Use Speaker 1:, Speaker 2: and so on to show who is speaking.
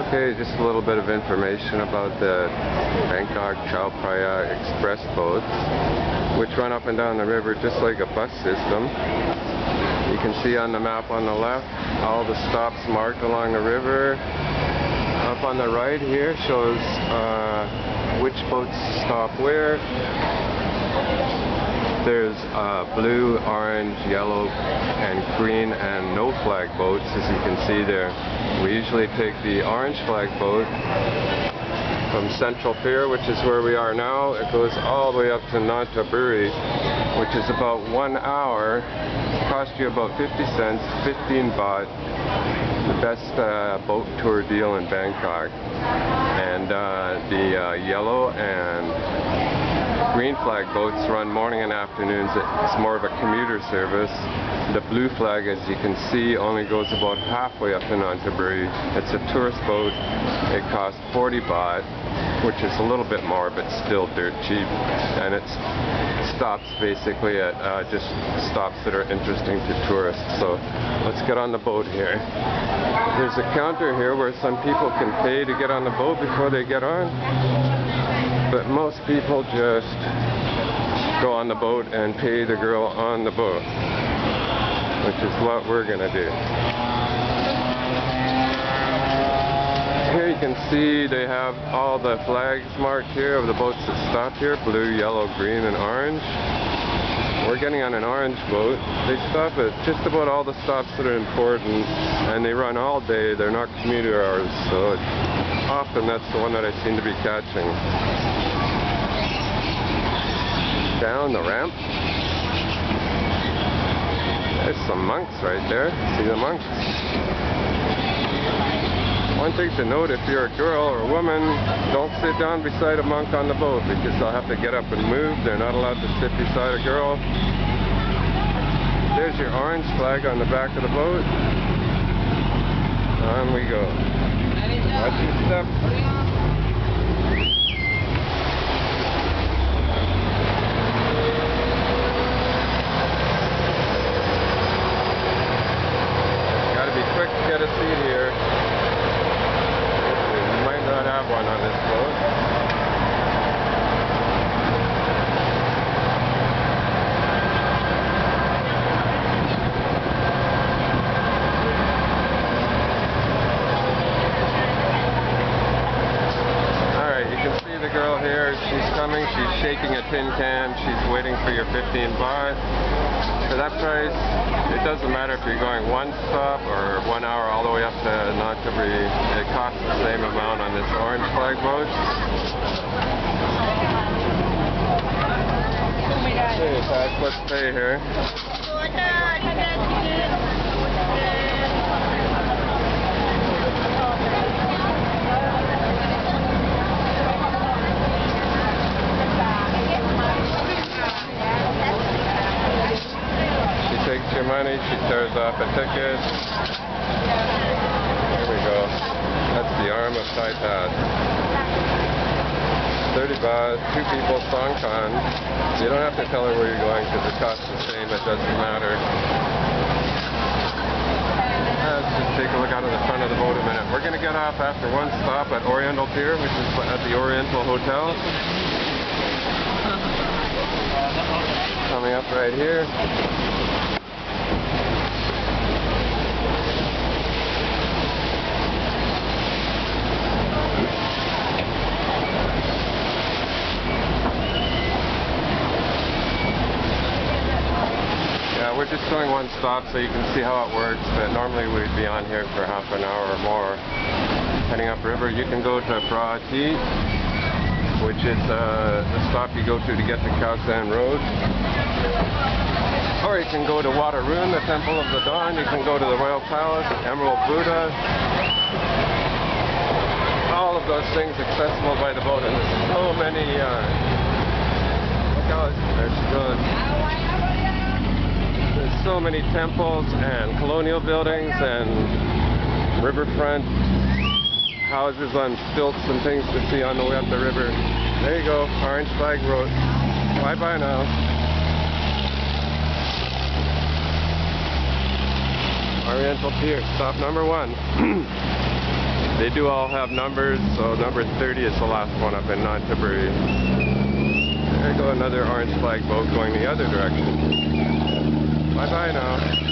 Speaker 1: Okay, just a little bit of information about the Bangkok Chao Phraya express boats, which run up and down the river just like a bus system. You can see on the map on the left all the stops marked along the river. Up on the right here shows which boats stop where. There's blue, orange, yellow, and green and no flag boats, as you can see there. We usually take the orange flag boat from Central Pier, which is where we are now. It goes all the way up to Nonthaburi, which is about 1 hour. Cost you about 50 cents, 15 baht. The best boat tour deal in Bangkok. And the yellow and green flag boats run morning and afternoons. It's more of a commuter service. The blue flag, as you can see, only goes about halfway up to Nonthaburi. It's a tourist boat. It costs 40 baht, which is a little bit more, but still dirt cheap. And it stops basically at just stops that are interesting to tourists. So let's get on the boat here. There's a counter here where some people can pay to get on the boat before they get on. But most people just go on the boat and pay the girl on the boat, which is what we're going to do. Here you can see they have all the flags marked here of the boats that stop here, blue, yellow, green, and orange. We're getting on an orange boat. They stop at just about all the stops that are important, and they run all day. They're not commuter hours, so often that's the one that I seem to be catching. Down the ramp. There's some monks right there. See the monks? One thing to note, if you're a girl or a woman, don't sit down beside a monk on the boat because they'll have to get up and move. They're not allowed to sit beside a girl. There's your orange flag on the back of the boat. On we go. Watch your step. Get a seat here. You might not have one on this boat. Alright, you can see the girl here. She's coming. She's shaking a tin can. She's waiting for your 15 baht. For that price, it doesn't matter if you're going one stop or 1 hour all the way up to Nonthaburi. It costs the same amount on this orange flag boat. Okay, Pat, let's pay here. Takes your money, she tears off a ticket. Here we go. That's the arm of Thai Tat. 30 baht, 2 people, Songkhan. You don't have to tell her where you're going because it costs the same, it doesn't matter. Let's just take a look out of the front of the boat a minute. We're going to get off after one stop at Oriental Pier, which is at the Oriental Hotel. Coming up right here. We're just doing one stop so you can see how it works, but normally we'd be on here for half an hour or more. Heading upriver, you can go to Phra Athit, which is the stop you go to get to Khao San Road. Or you can go to Waterun, the Temple of the Dawn. You can go to the Royal Palace, Emerald Buddha. All of those things accessible by the boat, and there's so many, look how there's good. There's so many temples and colonial buildings and riverfront houses on stilts and things to see on the way up the river. There you go, orange flag road. Bye-bye now. Oriental Pier, stop number 1. They do all have numbers, so number 30 is the last one up in Nonthaburi. There you go, another orange flag boat going the other direction. Bye-bye now.